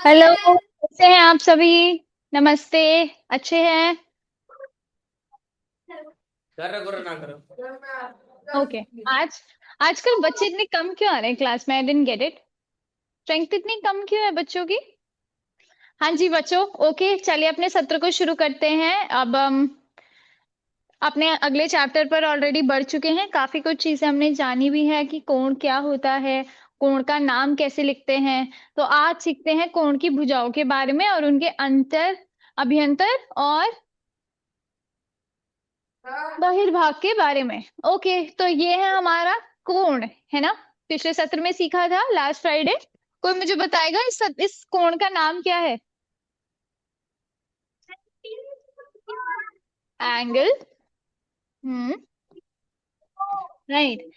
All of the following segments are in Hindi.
हेलो, नमस्ते। कैसे हैं आप सभी। नमस्ते। अच्छे हैं। करो ना करो। ओके। आज आजकल बच्चे इतने कम क्यों आ रहे हैं क्लास में? I didn't get it. Strength इतनी कम क्यों है बच्चों की? हाँ जी बच्चों। ओके, चलिए अपने सत्र को शुरू करते हैं। अब हम अपने अगले चैप्टर पर ऑलरेडी बढ़ चुके हैं। काफी कुछ चीजें हमने जानी भी है कि कोण क्या होता है, कोण का नाम कैसे लिखते हैं। तो आज सीखते हैं कोण की भुजाओं के बारे में और उनके अंतर, अभ्यंतर और बहिर्भाग के बारे में। ओके, तो ये है हमारा कोण, है ना? पिछले सत्र में सीखा था लास्ट फ्राइडे। कोई मुझे बताएगा इस कोण का नाम क्या है? एंगल। हम्म। राइट।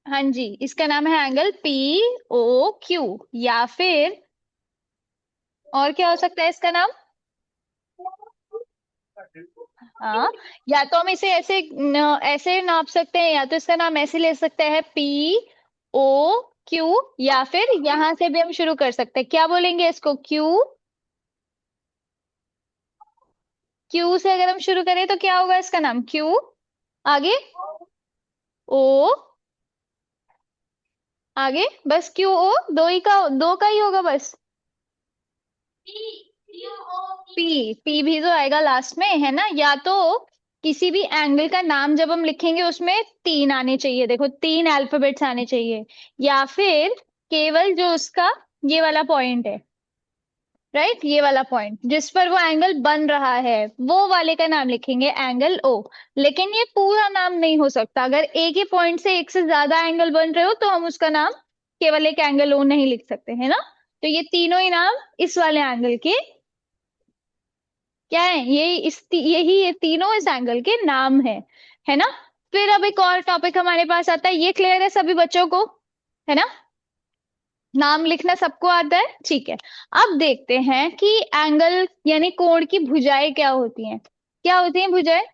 हाँ जी, इसका नाम है एंगल POQ। या फिर और क्या हो सकता है इसका नाम? हाँ, या तो हम इसे ऐसे नाप सकते हैं, या तो इसका नाम ऐसे ले सकते हैं POQ। या फिर यहां से भी हम शुरू कर सकते हैं। क्या बोलेंगे इसको? क्यू से अगर हम शुरू करें तो क्या होगा इसका नाम? क्यू। आगे ओ। आगे बस QO। दो का ही होगा बस। पी भी तो आएगा लास्ट में, है ना? या तो किसी भी एंगल का नाम जब हम लिखेंगे उसमें तीन आने चाहिए, देखो तीन अल्फाबेट्स आने चाहिए। या फिर केवल जो उसका ये वाला पॉइंट है, राइट, ये वाला पॉइंट जिस पर वो एंगल बन रहा है, वो वाले का नाम लिखेंगे एंगल O। लेकिन ये पूरा नाम नहीं हो सकता। अगर एक ही पॉइंट से एक से ज्यादा एंगल बन रहे हो तो हम उसका नाम केवल एक एंगल O नहीं लिख सकते, है ना? तो ये तीनों ही नाम इस वाले एंगल के क्या है? यही ये तीनों इस एंगल के नाम है ना? फिर अब एक और टॉपिक हमारे पास आता है। ये क्लियर है सभी बच्चों को? है ना? नाम लिखना सबको आता है, ठीक है। अब देखते हैं कि एंगल यानी कोण की भुजाएं क्या होती हैं। क्या होती हैं भुजाएं?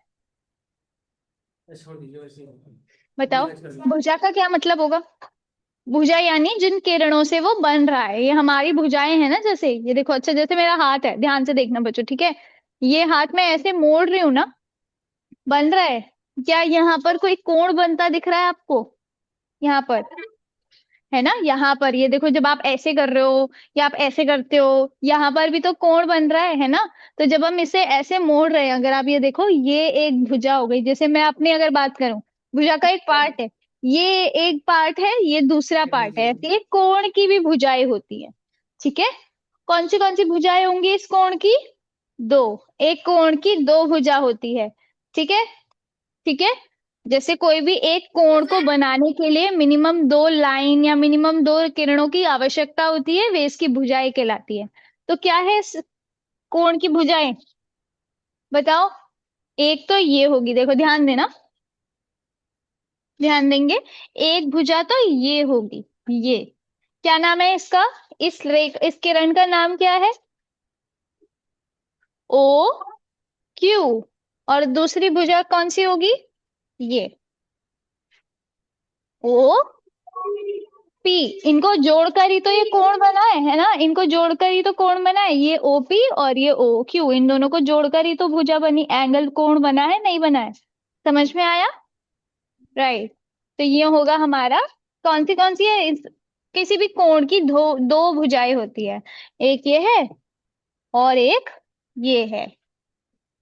छोड़ दीजिए वैसे बताओ। ही। भुजा का क्या मतलब होगा? भुजा यानी जिन किरणों से वो बन रहा है। ये हमारी भुजाएं हैं ना, जैसे ये देखो, अच्छा जैसे मेरा हाथ है, ध्यान से देखना बच्चों, ठीक है? ये हाथ मैं ऐसे मोड़ रही हूँ ना, बन रहा है। क्या यहाँ पर कोई कोण बनता दिख रहा है आपको? यहाँ पर, है ना? यहाँ पर ये देखो, जब आप ऐसे कर रहे हो या आप ऐसे करते हो, यहाँ पर भी तो कोण बन रहा है ना? तो जब हम इसे ऐसे मोड़ रहे हैं, अगर आप ये देखो, ये एक भुजा हो गई। जैसे मैं अपनी अगर बात करूं, भुजा का एक पार्ट है, ये एक पार्ट है, ये दूसरा पार्ट है। ऐसे ये कोण की भी भुजाएं होती है, ठीक है? कौन सी भुजाएं होंगी इस कोण की? दो। एक कोण की दो भुजा होती है, ठीक है? ठीक है। जैसे कोई भी एक कोण को बनाने के लिए मिनिमम दो लाइन या मिनिमम दो किरणों की आवश्यकता होती है, वे इसकी भुजाएं कहलाती है। तो क्या है इस कोण की भुजाएं? बताओ। एक तो ये होगी, देखो ध्यान देना, ध्यान देंगे। एक भुजा तो ये होगी, ये क्या नाम है इसका? इस किरण का नाम क्या है? OQ। और दूसरी भुजा कौन सी होगी? ये OP। इनको जोड़कर ही तो ये कोण बना है ना? इनको जोड़कर ही तो कोण बना है। ये OP और ये OQ, इन दोनों को जोड़कर ही तो भुजा बनी, एंगल कोण बना है, नहीं बना है? समझ में आया? राइट। तो ये होगा हमारा। कौन सी है किसी भी कोण की दो दो भुजाएं होती है। एक ये है और एक ये है,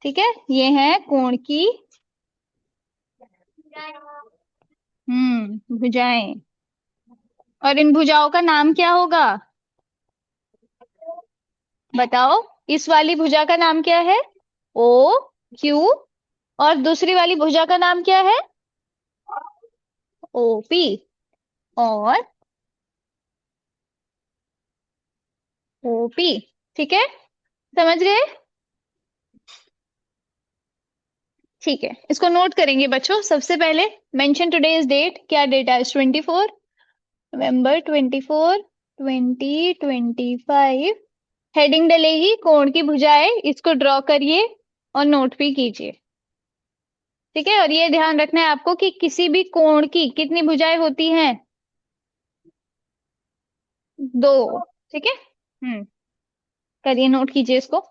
ठीक है? ये है कोण की भुजाएं। और इन भुजाओं का नाम क्या होगा? बताओ। इस वाली भुजा का नाम क्या है? OQ। और दूसरी वाली भुजा का नाम क्या है? OP। और OP, ठीक है? समझ गए? ठीक है, इसको नोट करेंगे बच्चों। सबसे पहले मेंशन टुडेज डेट। क्या डेट है? 24 नवंबर 2025। हेडिंग डलेगी कोण की भुजाएं। इसको ड्रॉ करिए और नोट भी कीजिए, ठीक है? और ये ध्यान रखना है आपको कि किसी भी कोण की कितनी भुजाएं होती हैं? दो, ठीक है? हम्म। करिए, नोट कीजिए इसको।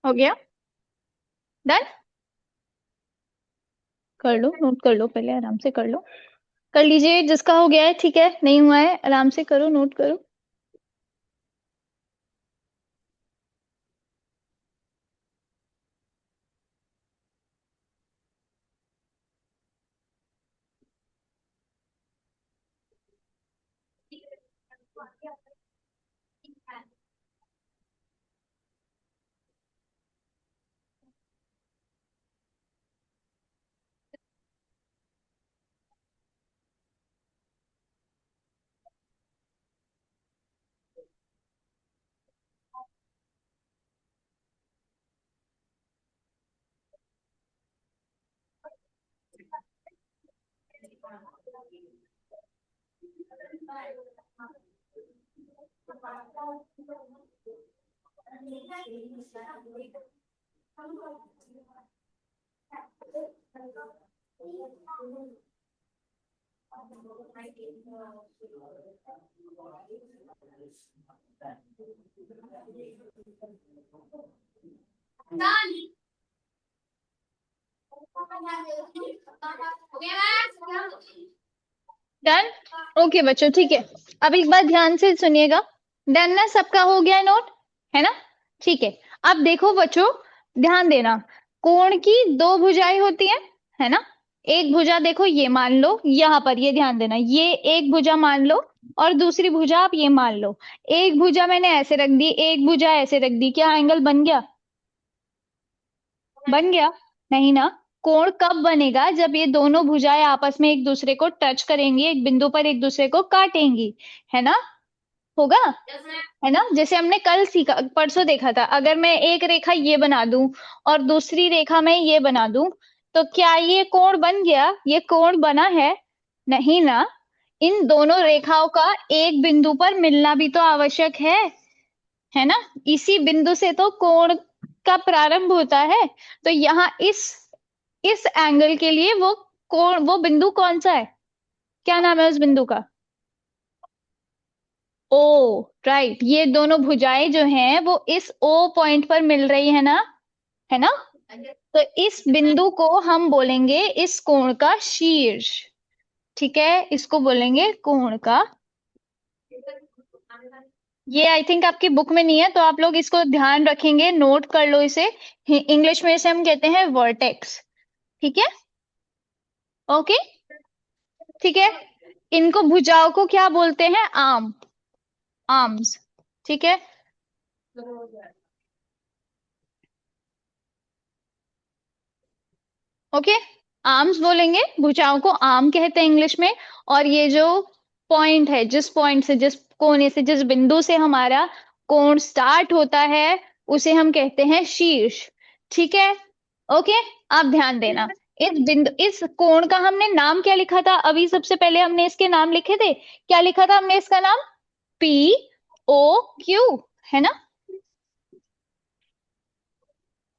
हो गया? डन। कर लो, नोट कर लो, पहले आराम से कर लो। कर लीजिए, जिसका हो गया है ठीक है, नहीं हुआ है आराम से करो, नोट करो। डन। ओके बच्चों, ठीक है। अब एक बार ध्यान से सुनिएगा। डन ना, सबका हो गया नोट, है ना? ठीक है। अब देखो बच्चों, ध्यान देना। कोण की दो भुजाएं होती हैं, है ना? एक भुजा देखो, ये मान लो यहाँ पर, ये ध्यान देना, ये एक भुजा मान लो, और दूसरी भुजा आप ये मान लो। एक भुजा मैंने ऐसे रख दी, एक भुजा ऐसे रख दी, क्या एंगल बन गया? बन गया? नहीं ना। कोण कब बनेगा? जब ये दोनों भुजाएं आपस में एक दूसरे को टच करेंगी, एक बिंदु पर एक दूसरे को काटेंगी, है ना? होगा, है ना? जैसे हमने कल सीखा, परसों देखा था, अगर मैं एक रेखा ये बना दूं और दूसरी रेखा में ये बना दूं, तो क्या ये कोण बन गया? ये कोण बना है? नहीं ना। इन दोनों रेखाओं का एक बिंदु पर मिलना भी तो आवश्यक है ना? इसी बिंदु से तो कोण का प्रारंभ होता है। तो यहाँ इस एंगल के लिए वो कोण, वो बिंदु कौन सा है? क्या नाम है उस बिंदु का? ओ, राइट। ये दोनों भुजाएं जो हैं वो इस ओ पॉइंट पर मिल रही है ना, है ना? तो इस बिंदु को हम बोलेंगे इस कोण का शीर्ष। ठीक है, इसको बोलेंगे कोण का। ये आई थिंक आपकी बुक में नहीं है, तो आप लोग इसको ध्यान रखेंगे, नोट कर लो इसे। इंग्लिश में इसे हम कहते हैं वर्टेक्स। ठीक है? ओके, ठीक है। इनको भुजाओं को क्या बोलते हैं? आर्म्स। ठीक है। ओके, आर्म्स बोलेंगे, भुजाओं को आर्म कहते हैं इंग्लिश में। और ये जो पॉइंट है, जिस पॉइंट से, जिस कोने से, जिस बिंदु से हमारा कोण स्टार्ट होता है, उसे हम कहते हैं शीर्ष। ठीक है? ओके। आप ध्यान देना, इस बिंदु, इस कोण का हमने नाम क्या लिखा था? अभी सबसे पहले हमने इसके नाम लिखे थे, क्या लिखा था हमने इसका नाम? पी ओ क्यू, है ना?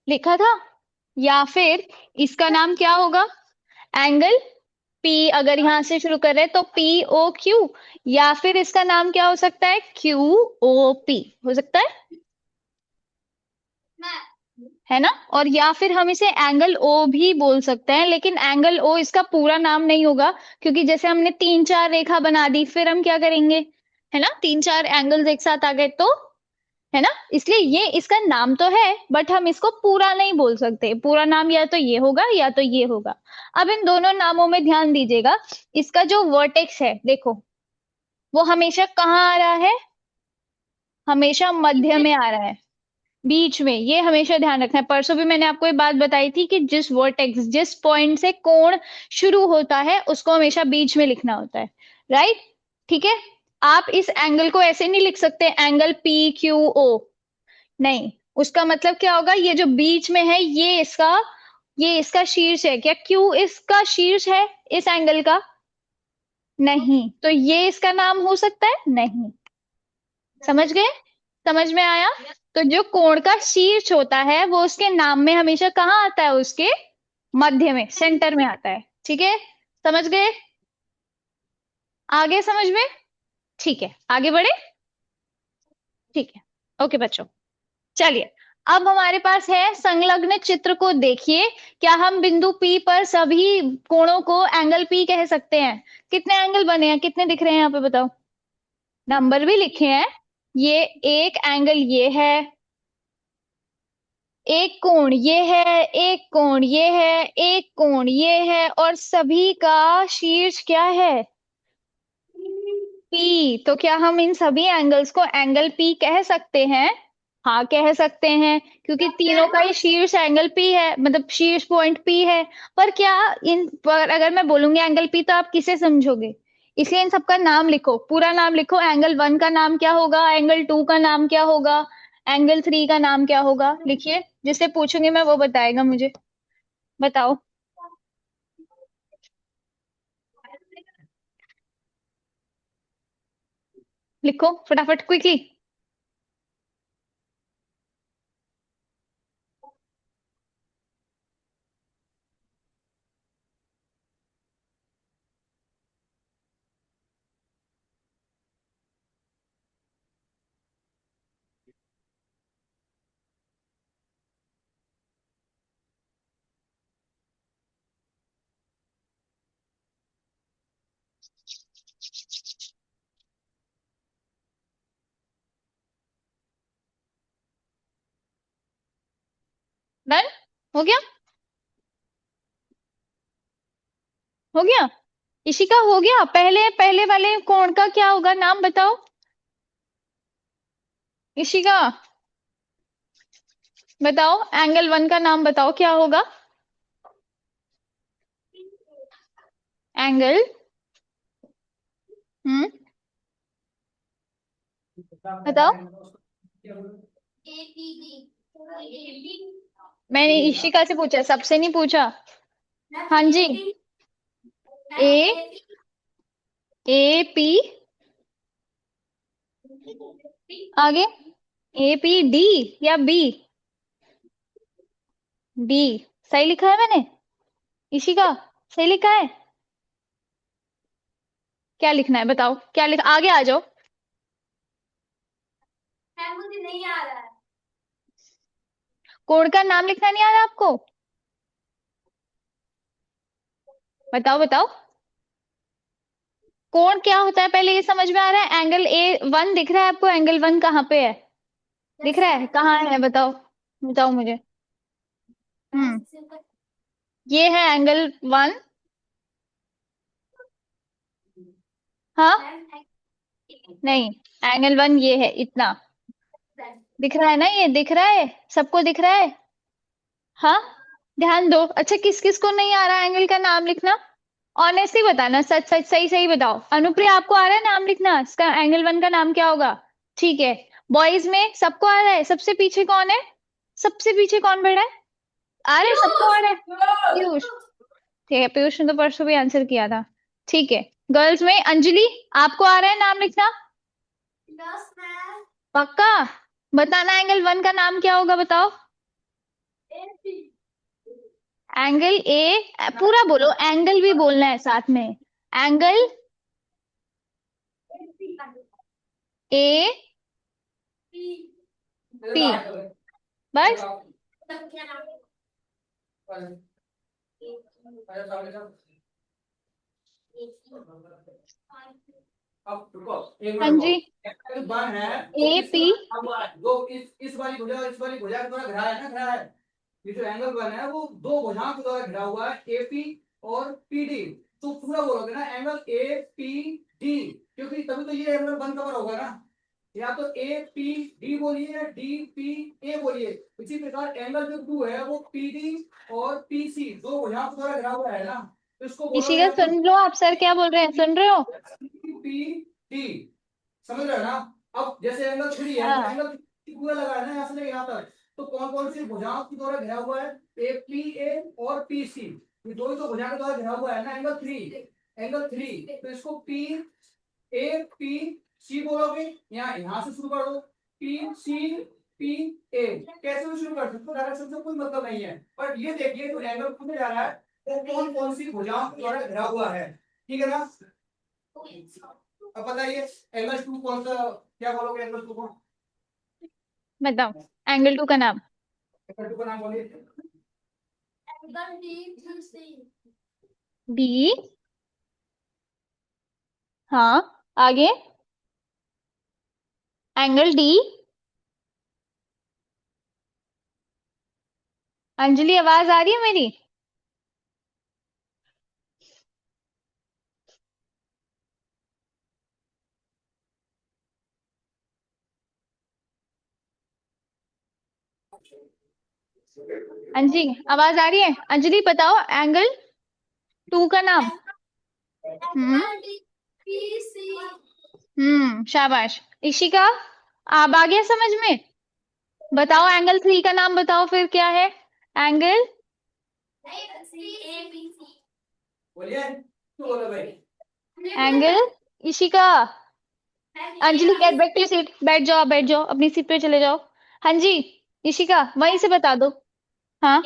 लिखा था। या फिर इसका नाम क्या होगा? एंगल पी, अगर यहां से शुरू कर रहे हैं तो पी ओ क्यू। या फिर इसका नाम क्या हो सकता है? क्यू ओ पी हो सकता है ना? और या फिर हम इसे एंगल ओ भी बोल सकते हैं, लेकिन एंगल ओ इसका पूरा नाम नहीं होगा, क्योंकि जैसे हमने तीन चार रेखा बना दी, फिर हम क्या करेंगे? है ना, तीन चार एंगल्स एक साथ आ गए तो है ना, इसलिए ये इसका नाम तो है, बट हम इसको पूरा नहीं बोल सकते। पूरा नाम या तो ये होगा या तो ये होगा। अब इन दोनों नामों में ध्यान दीजिएगा। इसका जो वर्टेक्स है देखो, वो हमेशा कहाँ आ रहा है? हमेशा मध्य में आ रहा है, बीच में। ये हमेशा ध्यान रखना है। परसों भी मैंने आपको ये बात बताई थी कि जिस वर्टेक्स, जिस पॉइंट से कोण शुरू होता है, उसको हमेशा बीच में लिखना होता है। राइट? ठीक है। आप इस एंगल को ऐसे नहीं लिख सकते, एंगल पी क्यू ओ। नहीं, उसका मतलब क्या होगा? ये जो बीच में है, ये इसका शीर्ष है। क्या क्यू इसका शीर्ष है इस एंगल का? नहीं, तो ये इसका नाम हो सकता है? नहीं। समझ गए? समझ में आया? तो जो कोण का शीर्ष होता है, वो उसके नाम में हमेशा कहाँ आता है? उसके मध्य में, सेंटर में आता है। ठीक है? समझ गए? आगे समझ में? ठीक है, आगे बढ़े। ठीक है। ओके बच्चों, चलिए। अब हमारे पास है संलग्न चित्र को देखिए। क्या हम बिंदु P पर सभी कोणों को एंगल P कह सकते हैं? कितने एंगल बने हैं? कितने दिख रहे हैं यहाँ पे बताओ? नंबर भी लिखे हैं। ये एक एंगल ये है, एक कोण ये है, एक कोण ये है, एक कोण ये है, और सभी का शीर्ष क्या है? पी। तो क्या हम इन सभी एंगल्स को एंगल पी कह सकते हैं? हाँ, कह सकते हैं, क्योंकि तीनों का ही शीर्ष एंगल पी है, मतलब शीर्ष पॉइंट पी है। पर क्या इन पर अगर मैं बोलूंगी एंगल पी, तो आप किसे समझोगे? इसलिए इन सबका नाम लिखो, पूरा नाम लिखो। एंगल 1 का नाम क्या होगा? एंगल 2 का नाम क्या होगा? एंगल 3 का नाम क्या होगा? लिखिए, जिससे पूछूंगी मैं वो बताएगा मुझे। बताओ। लिखो फटाफट, क्विकली। डन? हो गया? हो गया? इशिका, हो गया? पहले पहले वाले कोण का क्या होगा? नाम बताओ। इशिका, बताओ, एंगल 1 का नाम बताओ, क्या होगा? एंगल, हम्म, बताओ। मैंने इशिका से पूछा, सबसे नहीं पूछा। हाँ जी। ए, ए पी, आगे। ए पी डी या बी? डी। सही लिखा है मैंने? इशिका, सही लिखा है? क्या लिखना है बताओ, क्या लिखा? आगे आ जाओ। मुझे नहीं आ रहा है। कोड का नाम लिखना नहीं आ रहा आपको? बताओ बताओ। कोण क्या होता है पहले ये समझ में आ रहा है? एंगल A1 दिख रहा है आपको? एंगल 1 कहाँ पे है? दिख रहा है? कहाँ है बताओ, बताओ मुझे। हम्म, ये है एंगल 1। हाँ, नहीं, एंगल 1 ये है, इतना दिख रहा है ना? ये दिख रहा है? सबको दिख रहा है? हाँ, ध्यान दो। अच्छा, किस किस को नहीं आ रहा एंगल का नाम लिखना? ऑनेस्टली बताना, सच सच, सही सही बताओ। अनुप्रिया, आपको आ रहा है नाम लिखना? इसका एंगल 1 का नाम क्या होगा? ठीक है। बॉयज में सबको आ रहा है? सबसे पीछे कौन है? सबसे पीछे कौन बैठा है? आ रहा है, सबको आ रहा है? पीयूष। ठीक है, पीयूष ने तो परसों भी आंसर किया था। ठीक है। गर्ल्स में अंजलि, आपको आ रहा है नाम लिखना? पक्का? बताना एंगल 1 का नाम क्या होगा, बताओ। एंगल ए, पूरा बोलो, एंगल भी बोलना है साथ में। एंगल ए पी, बस। अब रुको, एक मिनट हाँ रुको। जी। एंगल वन है वो ए किसके पी। द्वारा घिरा हुआ है? दो इस वाली भुजा और इस वाली भुजा के द्वारा घिरा है ना, घिरा है। ये जो एंगल वन है वो दो भुजाओं के द्वारा घिरा हुआ है, एपी और पीडी। तो पूरा बोलोगे ना एंगल ए पी डी, क्योंकि तभी तो ये एंगल वन कवर होगा ना। या तो ए पी डी बोलिए या डी पी ए बोलिए। इसी प्रकार एंगल जो टू है वो पी डी और पी सी दो भुजाओं के द्वारा घिरा हुआ है ना, तो इसको इसी बोलोगे का या तो सुन लो, आप सर क्या बोल रहे हैं, सुन रहे हो? P D. समझ रहे हो ना? अब जैसे एंगल थ्री है तो हाँ। एंगल पूरा लगा है ना यहाँ से लेके यहाँ तक, तो कौन कौन सी भुजाओं के द्वारा घिरा हुआ है? ए पी ए और पी सी, ये दो ही तो भुजा के द्वारा घिरा हुआ है ना एंगल थ्री। एंगल थ्री, तो इसको पी ए पी सी बोलोगे, यहाँ से शुरू कर दो, पी सी पी ए, कैसे भी शुरू कर सकते हो, डायरेक्शन से कोई मतलब नहीं है। पर ये देखिए जो एंगल खुद जा रहा है वो कौन कौन सी भुजाओं के द्वारा घिरा हुआ है, ठीक है ना? अब बताइए एंगल टू कौन सा, क्या बोलोगे एंगल टू को? बताओ एंगल टू का नाम। एंगल टू का नाम बोलिए। बी। हाँ, आगे। Angle D. अंजलि, आवाज आ रही है मेरी? अंजलि, आवाज आ रही है? अंजलि बताओ एंगल टू का नाम। हम्म। शाबाश। इशिका, आप आ गया समझ में? बताओ एंगल थ्री का नाम बताओ फिर क्या है? एंगल। बोलिए, क्यों बोलो भाई? Angle. Ishika. Anjali, get back to seat, बैठ जाओ, बैठ जाओ, अपनी सीट पे चले जाओ। हाँ जी। इशिका, वहीं से बता दो। हाँ।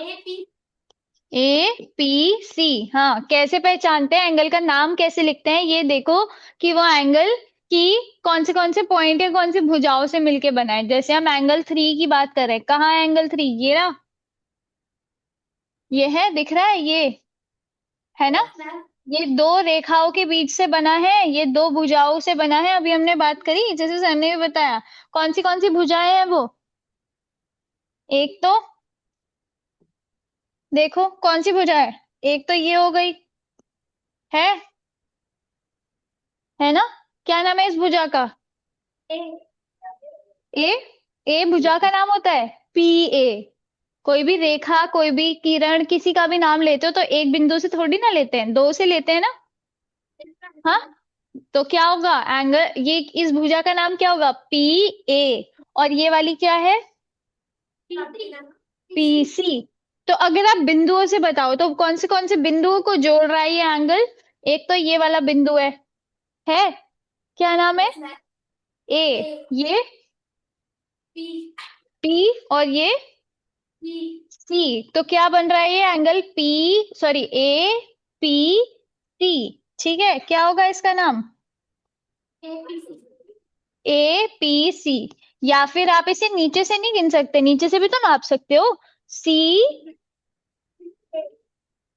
A P C. हाँ, कैसे पहचानते हैं, एंगल का नाम कैसे लिखते हैं, ये देखो कि वो एंगल की कौन से पॉइंट या कौन सी भुजाओं से मिलके बना है। जैसे हम एंगल थ्री की बात कर रहे हैं, कहाँ है एंगल थ्री? ये रहा, ये है, दिख रहा है ये, है ना? ये दो रेखाओं के बीच से बना है, ये दो भुजाओं से बना है, अभी हमने बात करी, जैसे सर ने भी बताया। कौन सी भुजाएं हैं वो? एक तो देखो कौन सी भुजा है, एक तो ये हो गई, है है ना? क्या नाम है इस भुजा का? ए। ए भुजा का नाम होता है पी ए। कोई भी रेखा, कोई भी किरण, किसी का भी नाम लेते हो तो एक बिंदु से थोड़ी ना लेते हैं, दो से लेते हैं ना। हाँ, तो क्या होगा एंगल, ये इस भुजा का नाम क्या होगा? P A. और ये वाली क्या है? P C. तो अगर आप बिंदुओं से बताओ तो कौन से बिंदुओं को जोड़ रहा है ये एंगल? एक तो ये वाला बिंदु है, क्या नाम है? ए। ये पी और ये सी। तो क्या बन रहा है ये angle P, sorry A P C. ठीक है, क्या होगा इसका नाम? A P C. या फिर आप इसे नीचे से नहीं गिन सकते, नीचे से भी तो नाप सकते हो। C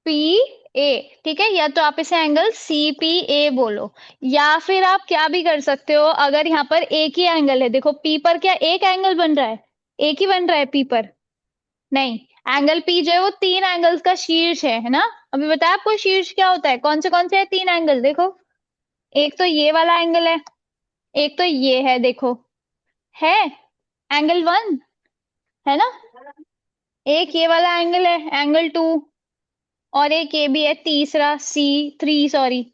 P A. ठीक है, या तो आप इसे एंगल सी पी ए बोलो, या फिर आप क्या भी कर सकते हो, अगर यहाँ पर एक ही एंगल है, देखो पी पर क्या एक एंगल बन रहा है? एक ही बन रहा है पी पर? नहीं, एंगल पी जो है वो तीन एंगल्स का शीर्ष है ना? अभी बताया आपको शीर्ष क्या होता है, कौन से है तीन एंगल, देखो। एक तो ये वाला एंगल है, एक तो ये है, देखो, है एंगल वन, है ना? एक ये वाला एंगल है एंगल टू, और एक ये भी है तीसरा, सी थ्री, सॉरी।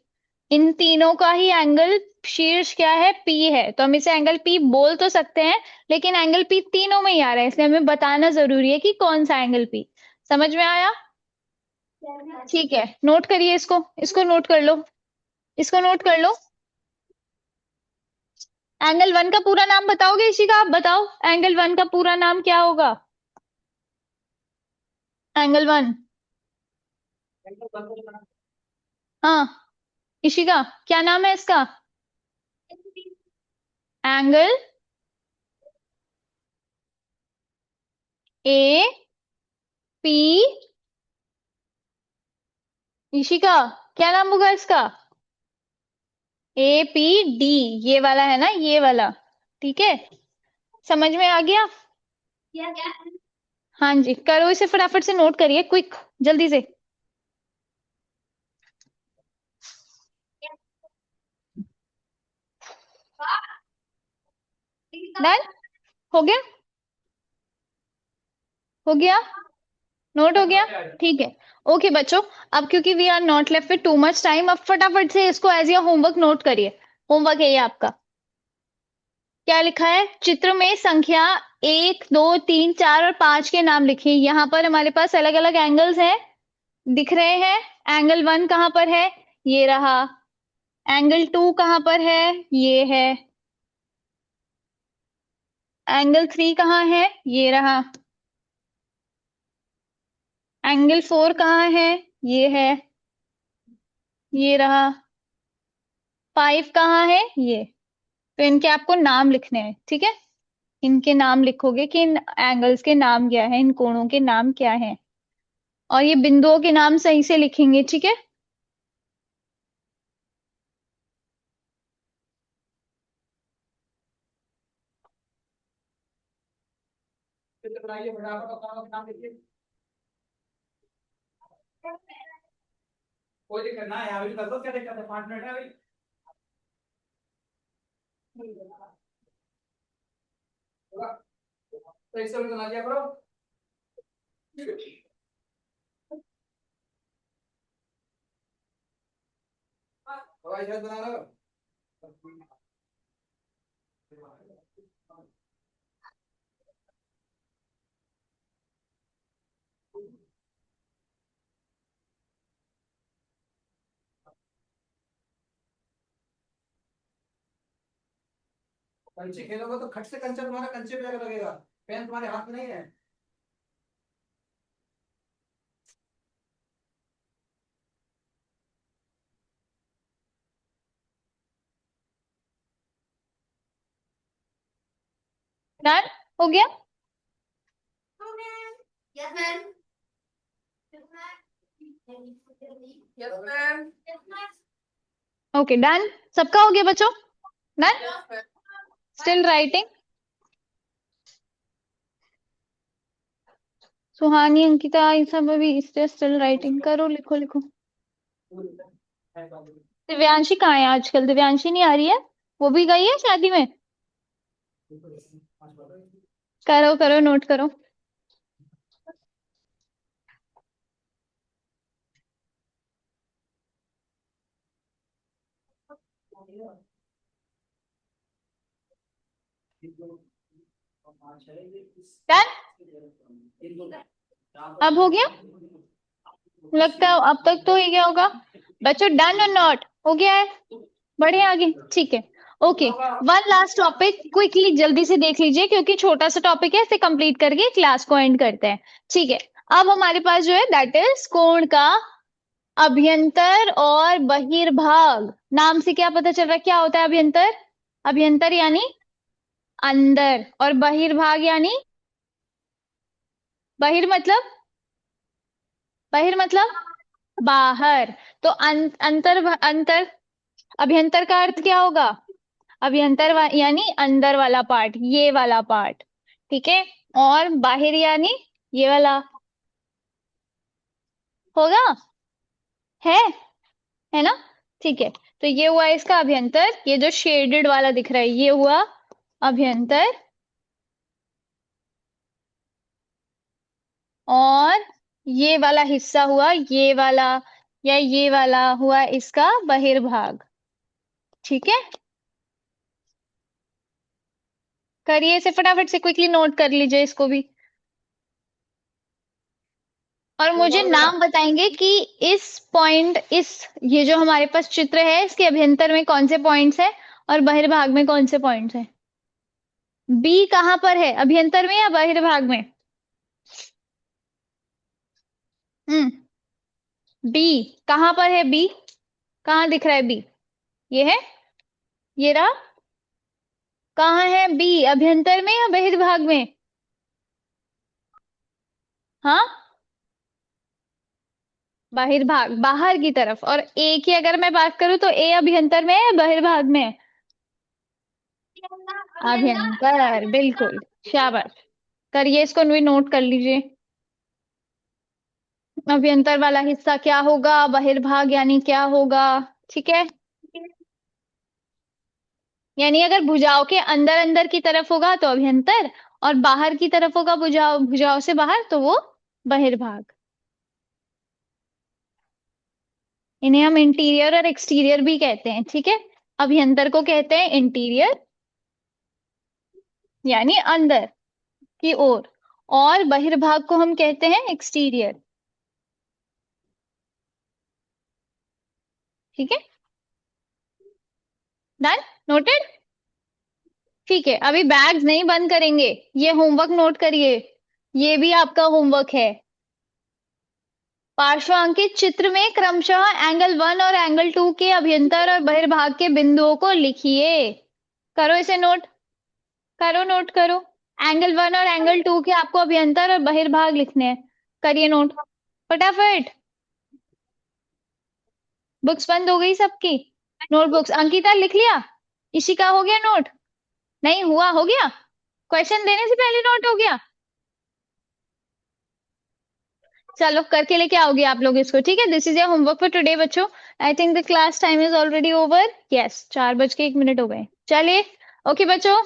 इन तीनों का ही एंगल शीर्ष क्या है? पी है, तो हम इसे एंगल पी बोल तो सकते हैं, लेकिन एंगल पी तीनों में ही आ रहा है, इसलिए हमें बताना जरूरी है कि कौन सा एंगल पी। समझ में आया? ठीक है, नोट करिए इसको, इसको नोट कर लो, इसको नोट कर लो। एंगल वन का पूरा नाम बताओगे इशिका? आप बताओ एंगल वन का पूरा नाम क्या होगा? Angle one. हाँ, इशिका, क्या नाम है इसका? Angle A P. इशिका, क्या नाम होगा इसका? APD, ये वाला है ना, ये वाला। ठीक है, समझ में आ गया? हाँ जी, करो इसे फटाफट से, नोट करिए, क्विक, जल्दी से। डन, हो गया? हो गया? नोट हो गया? ठीक है। ओके बच्चों, अब क्योंकि we are not left with too much time, अब फटाफट से इसको एज या होमवर्क नोट करिए। होमवर्क है ये आपका। क्या लिखा है? चित्र में संख्या 1, 2, 3, 4 और 5 के नाम लिखिए। यहाँ पर हमारे पास अलग अलग एंगल्स हैं, दिख रहे हैं। एंगल 1 कहाँ पर है? ये रहा। एंगल 2 कहाँ पर है? ये है। एंगल 3 कहाँ है? ये रहा। एंगल 4 कहाँ है? ये है। ये रहा। 5 कहाँ है? ये। तो इनके आपको नाम लिखने हैं, ठीक है? इनके नाम लिखोगे कि इन एंगल्स के नाम क्या है, इन कोणों के नाम क्या है, और ये बिंदुओं के नाम सही से लिखेंगे, ठीक है? चित्र बनाइए फटाफट और काम नाम लिखिए। कोई दिक्कत ना है, अभी कर दो, क्या दिक्कत है, 5 मिनट है अभी। होगा? तो इससे भी बना दिया करो। हवाई जहाज बना लो। कंचे खेलोगे तो खट से कंचा तुम्हारा कंचे पे जाकर लगेगा, पेन तुम्हारे हाथ में नहीं है। डन, हो गया? Yes, ma'am. Yes, ma'am. Okay done, सबका हो गया बच्चों? Done? Yes, ma'am. Still writing? Suhani, Ankita, ये सब अभी स्टिल राइटिंग करो, लिखो लिखो। दिव्यांशी कहाँ है आजकल? दिव्यांशी नहीं आ रही है? वो भी गई है शादी में? करो करो, नोट करो। डन? अब हो गया? लगता है अब तक तो ही गया होगा। बच्चों डन और नॉट हो गया है? बढ़े आगे, ठीक है। Okay, one last topic quickly जल्दी से देख लीजिए, क्योंकि छोटा सा टॉपिक है, इसे कंप्लीट करके क्लास को एंड करते हैं। ठीक है, अब हमारे पास जो है दैट इज कोण का अभ्यंतर और बहिर्भाग। नाम से क्या पता चल रहा है क्या होता है अभ्यंतर? अभ्यंतर यानी अंदर, और बहिर्भाग यानी बहिर मतलब, बहिर मतलब बाहर। तो अंतर अंतर, अभ्यंतर का अर्थ क्या होगा? अभ्यंतर यानी अंदर वाला पार्ट, ये वाला पार्ट, ठीक है? और बाहिर यानी ये वाला, होगा? है है ना? ठीक है, तो ये हुआ इसका अभ्यंतर, ये जो शेडेड वाला दिख रहा है ये हुआ अभ्यंतर, और ये वाला हिस्सा हुआ, ये वाला या ये वाला हुआ इसका बहिर्भाग। ठीक है, करिए इसे फटाफट से, क्विकली नोट कर लीजिए इसको भी। और मुझे नाम बताएंगे कि इस पॉइंट, इस, ये जो हमारे पास चित्र है इसके अभ्यंतर में कौन से पॉइंट्स हैं और बहिर्भाग में कौन से पॉइंट्स हैं? बी कहाँ पर है, अभ्यंतर में या बहिर्भाग में? हम्म, बी कहाँ पर है? बी कहाँ दिख रहा है? बी ये है, ये रहा। कहाँ है बी, अभ्यंतर में या बहिर्भाग में? हाँ, बहिर्भाग, बाहर की तरफ। और ए की अगर मैं बात करूं तो ए अभ्यंतर में है या बहिर्भाग में है? अभ्यंतर, बिल्कुल। शाबाश। करिए, इसको भी नोट कर लीजिए। अभ्यंतर वाला हिस्सा क्या होगा, बहिर्भाग यानी क्या होगा? ठीक है। यानी अगर भुजाओं के अंदर अंदर की तरफ होगा तो अभ्यंतर, और बाहर की तरफ होगा भुजाओं भुजाओं से बाहर तो वो बहिर्भाग। इन्हें हम इंटीरियर और एक्सटीरियर भी कहते हैं, ठीक है। अभ्यंतर को कहते हैं इंटीरियर यानी अंदर की ओर, और बहिर्भाग को हम कहते हैं एक्सटीरियर। ठीक है, डन, नोटेड। ठीक है, अभी बैग्स नहीं बंद करेंगे, ये होमवर्क नोट करिए, ये भी आपका होमवर्क है। पार्श्वांकित चित्र में क्रमशः एंगल 1 और एंगल 2 के अभ्यंतर और बहिर्भाग के बिंदुओं को लिखिए। करो इसे नोट, करो नोट करो। एंगल 1 और एंगल 2 के आपको अभ्यंतर और बहिर्भाग लिखने हैं। करिए नोट फटाफट। बुक्स बंद हो गई सबकी? नोटबुक्स अंकिता लिख लिया? इशिका हो गया नोट? नहीं हुआ? हो गया? क्वेश्चन देने से पहले नोट हो गया? चलो करके लेके आओगे आप लोग इसको, ठीक है। This is your homework for today बच्चों। I think the class time is already over. Yes, 4:01 हो गए। चलिए, ओके बच्चों,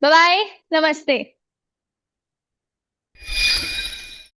बाय बाय, नमस्ते।